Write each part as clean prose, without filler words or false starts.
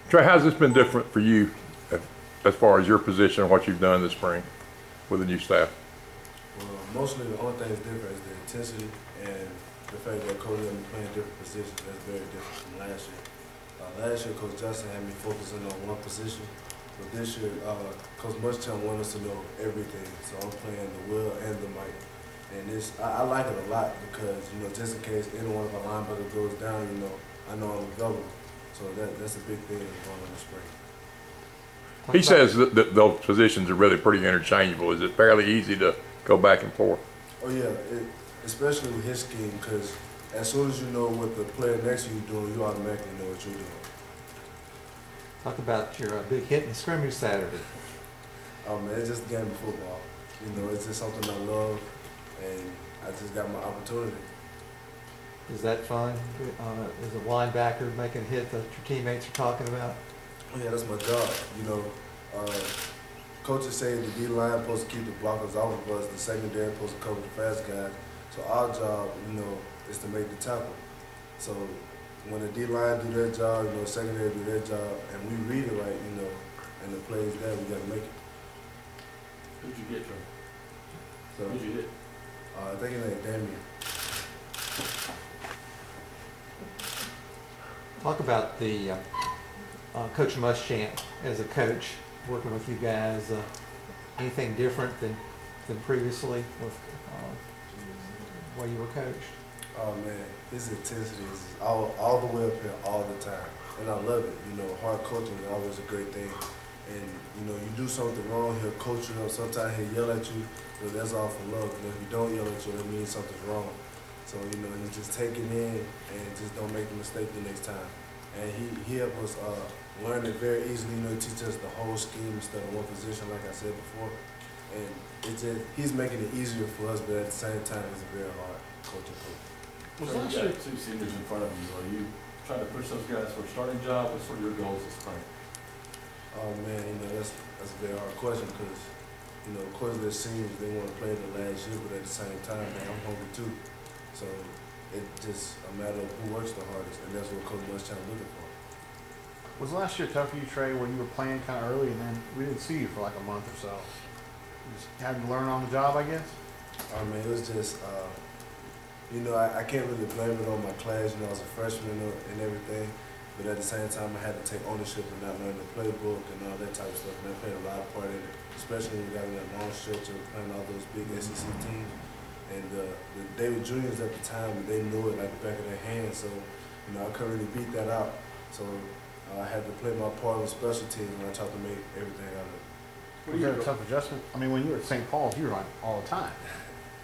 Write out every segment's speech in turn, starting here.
Trey, how's this been different for you as far as your position and what you've done this spring with the new staff? Well, mostly the only thing that's different is the intensity and the fact that Coach let me play in different positions. That's very different from last year. Last year, Coach Justin had me focusing on one position, but this year, Coach Muschamp wanted us to know everything. So I'm playing the will and the mic. And I like it a lot because, you know, just in case any one of our linebackers goes down, you know, I know I'm available. So that's a big thing going on this spring. He says that those positions are really pretty interchangeable. Is it fairly easy to go back and forth? Oh yeah, especially with his scheme, because as soon as you know what the player next to you doing, you automatically know what you're doing. Talk about your big hit in the scrimmage Saturday. Oh man, it's just a game of football. You know, it's just something I love, and I just got my opportunity. Is that fun? As a linebacker making a hit that your teammates are talking about? Oh yeah, that's my job. You know, coaches say the D-line supposed to keep the blockers off of us, the secondary supposed to cover the fast guys. So our job, you know, is to make the tackle. So when the D-line do their job, you know, secondary do their job, and we read it right, you know, and the plays there, we got to make it. Who'd you get, Trey? So, who'd you hit? I think it's like Damien. Talk about the Coach Muschamp as a coach, working with you guys. Anything different than previously with the way you were coached? Oh man, his intensity is all the way up here all the time, and I love it. You know, hard coaching is always a great thing. And you know, you do something wrong, he'll coach you up. Sometimes he'll yell at you, but that's all for love. And if you don't yell at you, it means something's wrong. So, you know, you just take it in and just don't make a mistake the next time. And he helped us learn it very easily. You know, he teaches us the whole scheme instead of one position, like I said before. And it's just, he's making it easier for us, but at the same time, it's a very hard coaching coach. Well, so you got two seniors in front of you. Are you trying to push those guys for a starting job? What's sort of your goals this spring? Oh man, you know, that's a very hard question because, you know, of course they're seniors, they want to play the last year, but at the same time, man, I'm hungry too. So it's just a matter of who works the hardest, and that's what Coach Muschamp looking for. Was last year tough for you, Trey, when you were playing kind of early and then we didn't see you for like a month or so? Just having to learn on the job, I guess? I mean, it was just, you know, I can't really blame it on my class. You know, I was a freshman and everything, but at the same time, I had to take ownership and not learn the playbook and all that type of stuff, and that played a lot of part in it, especially when we got in that long stretch of playing all those big SEC teams. And the David Juniors at the time, they knew it like the back of their hand, so, you know, I couldn't really beat that out. So I had to play my part on special teams, and I tried to make everything out of it. Was that a tough adjustment? I mean, when you were at St. Paul's, you were on all the time.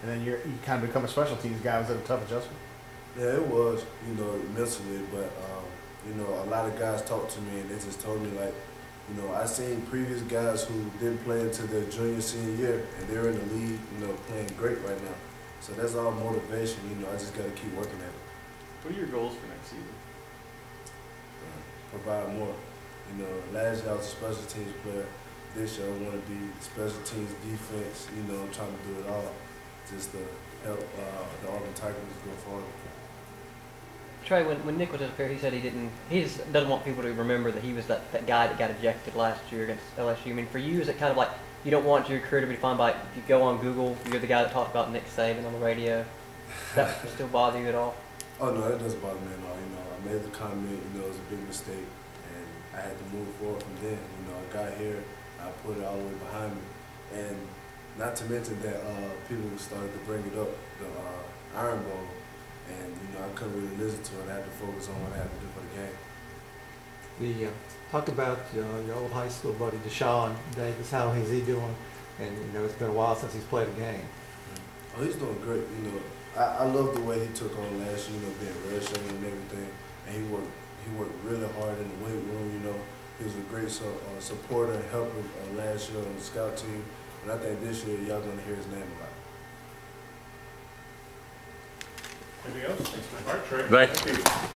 And then you kind of become a special teams guy. Was that a tough adjustment? Yeah, it was, you know, mentally, but, you know, a lot of guys talked to me, and they just told me, like, you know, I seen previous guys who didn't play until their junior, senior year, and they're in the league, you know, playing great right now. So that's all motivation, you know, I just got to keep working at it. What are your goals for next season? Provide more. You know, last year I was a special teams player. This year I want to be special teams defense. You know, I'm trying to do it all just to help the Auburn Tigers go forward. Trey, when Nick was up here, he said he just doesn't want people to remember that he was that guy that got ejected last year against LSU. I mean, for you, is it kind of like you don't want your career to be defined by, if you go on Google, you're the guy that talked about Nick Saban on the radio? Does that still bother you at all? Oh no, that doesn't bother me at all. You know, I made the comment, you know, it was a big mistake, and I had to move forward from then. You know, I got here, I put it all the way behind me, and not to mention that people started to bring it up, the Iron Bowl, and you know, I couldn't really listen to it. I had to focus on what I had to do for the game. Talk about your old high school buddy Deshaun Davis. How is he doing? And you know, it's been a while since he's played a game. Oh, he's doing great. You know, I love the way he took on last year. You know, being redshirted and everything, and he worked really hard in the weight room. You know, he was a great supporter and helper last year on the scout team. And I think this year y'all gonna hear his name a lot. Anything else? Thanks, Trey. Thank you.